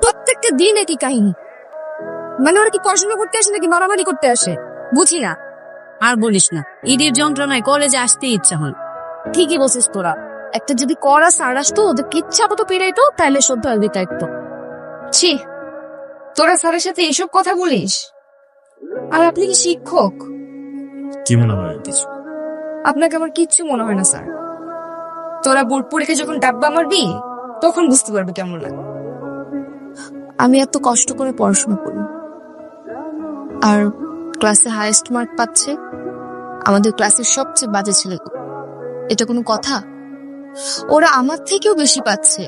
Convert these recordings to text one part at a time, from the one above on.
প্রত্যেকটা দিন একই কাহিনী। মানে ওরা কি পড়াশোনা করতে আসে নাকি মারামারি করতে আসে বুঝি না। আর বলিস না, ঈদের যন্ত্রণায় কলেজে আসতে ইচ্ছা হয়। ঠিকই বলছিস তোরা, একটা যদি কড়া স্যার আসতো ওদের ইচ্ছা মতো পেরাইতো তাহলে সহ্য হবে থাকতো। ছি, তোরা স্যারের সাথে এসব কথা বলিস? আর আপনি কি শিক্ষক? কি মনে হয় কিছু? আপনাকে আমার কিচ্ছু মনে হয় না স্যার। তোরা বোর্ড পরীক্ষা যখন ডাব্বা মারবি তখন বুঝতে পারবে কেমন লাগে। আমি এত কষ্ট করে পড়াশোনা করি আর ক্লাসে হাইয়েস্ট মার্ক পাচ্ছে আমাদের ক্লাসের সবচেয়ে বাজে ছেলেগুলো। এটা কোনো কথা? ওরা আমার থেকেও বেশি পাচ্ছে।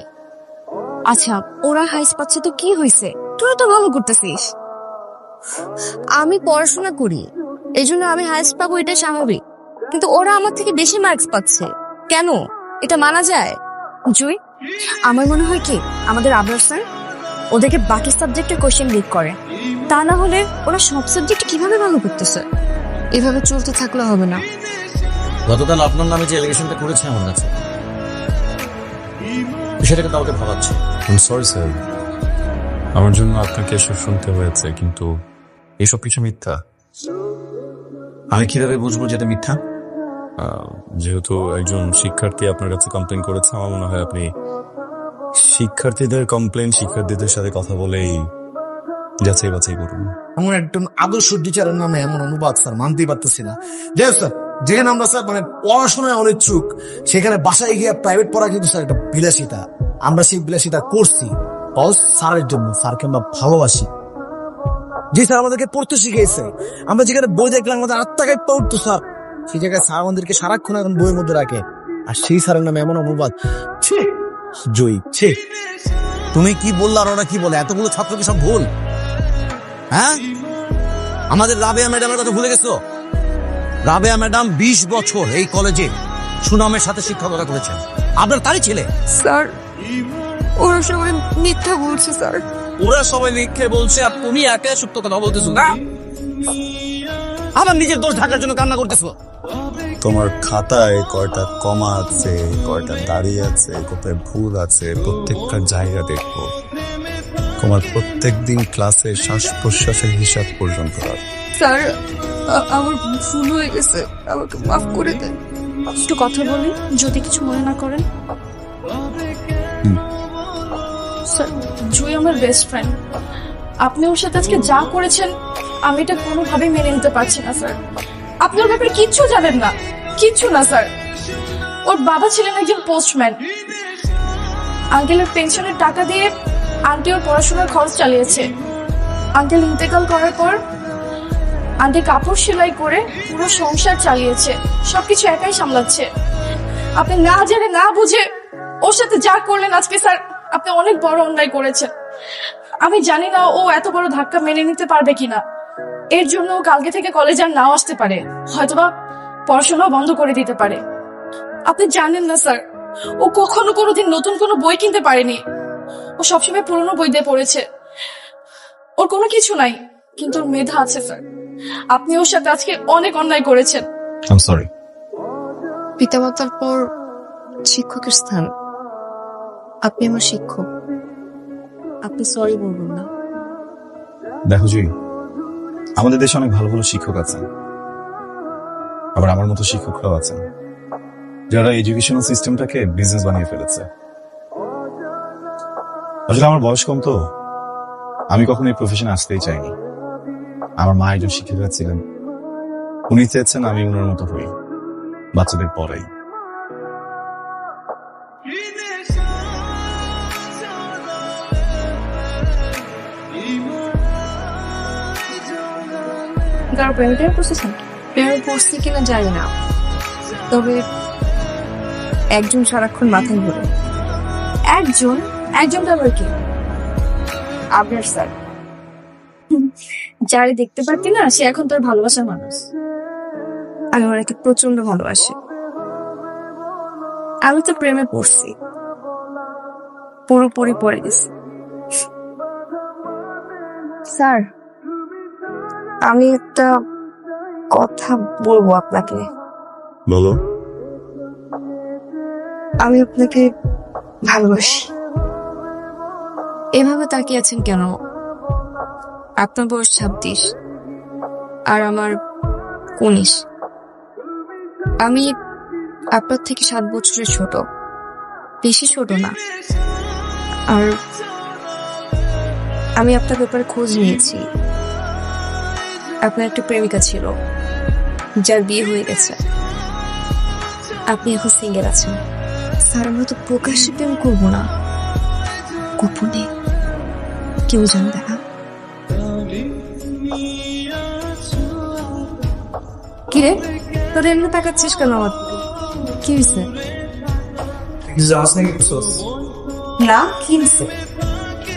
আচ্ছা, ওরা হাইস্ট পাচ্ছে তো কি হয়েছে? তোরা তো ভালো করতেছিস। আমি পড়াশোনা করি এই জন্য আমি হাইস্ট পাবো, এটা স্বাভাবিক। কিন্তু ওরা আমার থেকে বেশি মার্কস পাচ্ছে কেন? এটা মানা যায়? জুই, আমার মনে হয় কি আমাদের আবরার স্যার ওদেরকে বাকি সাবজেক্টের কোশ্চেন লিক করে, তা না হলে ওরা সব সাবজেক্ট কিভাবে ভালো করতেছে? এভাবে চলতে থাকলে হবে না। গতকাল আপনার নামে যে এলিগেশনটা করেছে আমার কাছে, সেটাকে কাউকে ভাবাচ্ছে। সরি স্যার, আমার জন্য আপনাকে এসব শুনতে হয়েছে, কিন্তু এসব কিছু মিথ্যা। আমি কিভাবে বুঝবো যেটা মিথ্যা? যেহেতু একজন শিক্ষার্থী আপনার কাছে কমপ্লেন করেছে, আমার মনে হয় আপনি শিক্ষার্থীদের কমপ্লেন শিক্ষার্থীদের সাথে কথা বলেই যাচাই বাছাই করুন। আমার একজন আদর্শ টিচারের নামে এমন অনুবাদ স্যার মানতেই পারতেছি না। যাই স্যার, যেখানে আমরা স্যার মানে পড়াশোনায় অনিচ্ছুক সেখানে বাসায় গিয়ে প্রাইভেট পড়া কিন্তু স্যার একটা বিলাসিতা। আমরা সেই বিলাসিতা করছি স্যারের জন্য, স্যারকে আমরা ভালোবাসি। যে স্যার আমাদেরকে পড়তে শিখিয়েছে, আমরা যেখানে বই দেখলাম আমাদের আত্মাকে পড়তো স্যার, সেই জায়গায় স্যার আমাদেরকে সারাক্ষণ এখন বইয়ের মধ্যে রাখে। আর সেই স্যারের নামে এমন অনুবাদ, জয়ী ছে। তুমি কি বললা আর ওরা কি বলে? এতগুলো ছাত্রকে সব ভুল? হ্যাঁ, আমাদের রাবেয়া ম্যাডামের কথা ভুলে গেছো? রাবেয়া ম্যাডাম 20 বছর এই কলেজে সুনামের সাথে শিক্ষকতা করেছেন। আপনার তারই ছেলে। স্যার, ওরা সবাই মিথ্যা বলছে স্যার। ওরা সবাই মিথ্যে বলছে আর তুমি একা সত্য কথা বলতেছো না? আমার নিজের দোষ ঢাকার জন্য কান্না করতেছো। তোমার খাতায় কয়টা কমা আছে, কয়টা দাঁড়িয়ে আছে, কোথায় ভুল আছে, প্রত্যেকটা জায়গা দেখবো। তোমার প্রত্যেক দিন ক্লাসে শ্বাস প্রশ্বাসের হিসাব পর্যন্ত রাখো। স্যার, আমার ভুল হয়ে গেছে, আমাকে মাফ করে দেন। একটু কথা বলি যদি কিছু মনে না করেন। স্যার, জুই আমার বেস্ট ফ্রেন্ড। আপনি ওর সাথে আজকে যা করেছেন আমি এটা কোনোভাবেই মেনে নিতে পারছি না স্যার। আপনি ওর ব্যাপারে কিচ্ছু জানেন না, কিচ্ছু না স্যার। ওর বাবা ছিলেন একজন পোস্টম্যান। আঙ্কেলের পেনশনের টাকা দিয়ে আন্টি ওর পড়াশোনার খরচ চালিয়েছে। আঙ্কেল ইন্তেকাল করার পর আন্টি কাপড় সেলাই করে পুরো সংসার চালিয়েছে, সবকিছু একাই সামলাচ্ছে। আপনি না জেনে না বুঝে ওর সাথে যা করলেন আজকে স্যার, আপনি অনেক বড় অন্যায় করেছেন। আমি জানি না ও এত বড় ধাক্কা মেনে নিতে পারবে কিনা। এর জন্য ও কালকে থেকে কলেজে আর নাও আসতে পারে, হয়তোবা পড়াশোনাও বন্ধ করে দিতে পারে। আপনি জানেন না স্যার, ও কখনো কোনোদিন নতুন কোনো বই কিনতে পারেনি। ও সবসময় পুরনো বই দিয়ে পড়েছে। ওর কোনো কিছু নাই, কিন্তু ওর মেধা আছে স্যার। আপনি ওর সাথে আজকে অনেক অন্যায় করেছেন। I am sorry. পিতামাতার পর শিক্ষকের স্থান। আপনি আমার শিক্ষক, আপনি সরি বলবেন না। দেখো জি, আমাদের দেশে অনেক ভালো ভালো শিক্ষক আছেন, আবার আমার মতো শিক্ষকরাও আছেন যারা এডুকেশনাল সিস্টেমটাকে বিজনেস বানিয়ে ফেলেছে। আসলে আমার বয়স কম তো, আমি কখনো এই প্রফেশনে আসতেই চাইনি। আমার মা একজন শিক্ষিকা ছিলেন, উনি চেয়েছেন আমি ওনার মতো হই, বাচ্চাদের পড়াই। কারো প্রেমে পড়ছেন? প্রেমে পড়ছি কিনা জানি না, তবে একজন সারাক্ষণ মাথায় ঘুরে। একজনটা আবার কি? আবরার স্যার। যারে দেখতে পারতি না সে এখন তোর ভালোবাসার মানুষ। আমি ওনাকে প্রচন্ড ভালোবাসি। আমি তো প্রেমে পড়ছি, পুরোপুরি পড়ে গেছি। স্যার, আমি একটা কথা বলবো আপনাকে। বলো। আমি আপনাকে ভালোবাসি। এভাবে তাকিয়ে আছেন কেন? আপনার বয়স 26 আর আমার 19। আমি আপনার থেকে 7 বছরের ছোট, বেশি ছোট না। আর আমি আপনার ব্যাপারে খোঁজ নিয়েছি। আপনার একটা প্রেমিকা ছিল, যার বিয়ে হয়ে গেছে। আপনি এখন সিঙ্গেল আছেন। স্যার, আমরা তো প্রকাশ্যে প্রেম করবো না, গোপনে, কেউ জানবে না। কিরে, তোর এমনি তাকাচ্ছিস কেন আমার? কি হয়েছে? তুই জানাস না কি করছস? না, কি হয়েছে?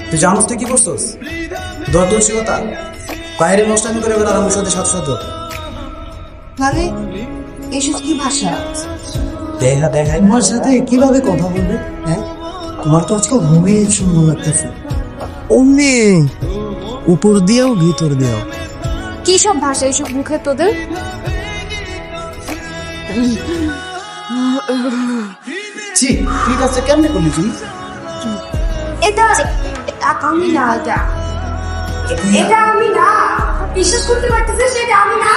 তুই জানাস তুই কি করছস? দর তুলসীলতা বাইরে নষ্টামি করে বেড়া আমার সাথে সাথে সাথে মানে এসব কি ভাষা? দেখা দেখাই তোমার সাথে কিভাবে কথা বলবে? হ্যাঁ, তোমার তো আজকে খুবই সুন্দর লাগতেছে। অমনি উপর দিয়েও ভিতর দিয়েও। কি সব ভাষা এসব মুখে তোদের? জি, ঠিক আছে, কেমনে করলি তুই? এটা আমি না, এটা আমি না। বিশ্বাস করতে পারতেছিস যে এটা আমি না?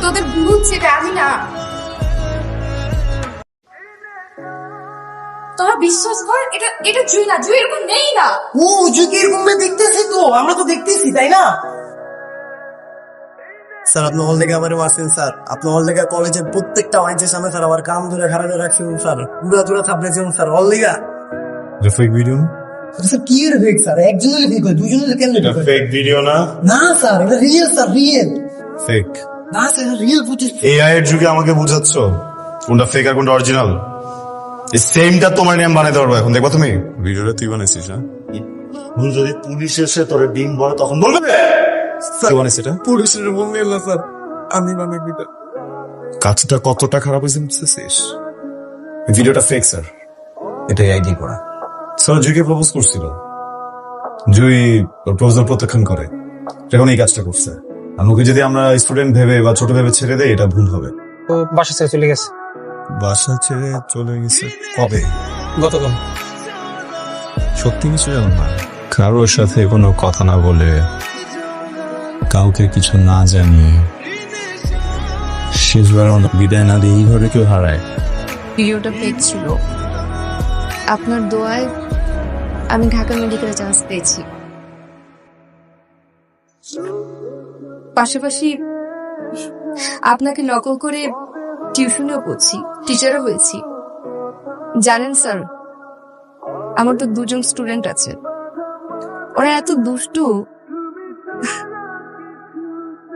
তোদের বুঝছে এটা আমি না। তোরা বিশ্বাস কর, এটা জুই না, জুই এরকম নেই না। ও যুগে এরকম দেখতেছি তো, আমরা তো দেখতেছি, তাই না? স্যার, আপনি হল থেকে আমার মারছেন স্যার। আপনি হল থেকে কলেজের প্রত্যেকটা ওয়াইনের সামনে স্যার আমার কাম ধরে খারাপ রাখছেন স্যার, পুরা দূরে থাপড়েছেন স্যার হল থেকে। ফেক ভিডিও স্যার কি এর ফেক স্যার? একজনের ফেক হয়, দুজনের কেন ফেক হয়? ফেক ভিডিও না, না স্যার, এটা রিয়েল স্যার, রিয়েল। ফেক। না স্যার, রিয়েল ফুটেজ। এআই এর যুগে আমাকে বুঝাচ্ছ কোনটা ফেক আর কোনটা অরিজিনাল? এই সেমটা তোমার নিয়ে আমি বানাইতে পারবো। এখন দেখবা তুমি ভিডিওটা তুই বানাইছিস না? যদি পুলিশ এসে তোরে ডিম ভরে তখন বলবে কে বানাইছে এটা? পুলিশের বললেন না স্যার, আমি বানাই দিটা। কাজটা কতটা খারাপ হয়েছে বুঝতেছিস? ভিডিওটা ফেক স্যার, এটা আইডি করা। স্যার জুইকে প্রপোজ করছিল, জুই প্রপোজাল প্রত্যাখ্যান করে, এখন এই কাজটা করছে। আর ওকে যদি আমরা স্টুডেন্ট ভেবে বা ছোট ভেবে ছেড়ে দেই, এটা ভুল হবে। ও বাসা ছেড়ে চলে গেছে বাসা ছেড়ে চলে গেছে কবে? গতকাল। সত্যি কিছু জানো না? কারোর সাথে কোনো কথা না বলে, কাউকে কিছু না জানিয়ে, শেষবার বিদায় না দিয়ে এই ঘরে কেউ হারায়? ভিডিওটা ফেক ছিল। আপনার দোয়ায় আমি ঢাকা মেডিকেলে চান্স পেয়েছি। পাশাপাশি আপনাকে নকল করে টিউশনেও পড়ছি, টিচারও হয়েছি। জানেন স্যার, আমার তো 2 জন স্টুডেন্ট আছে, ওরা এত দুষ্টু।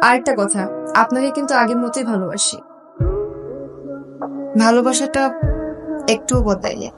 আরেকটা কথা, আপনাকে কিন্তু আগের মতোই ভালোবাসি। ভালোবাসাটা একটুও বদলায়নি।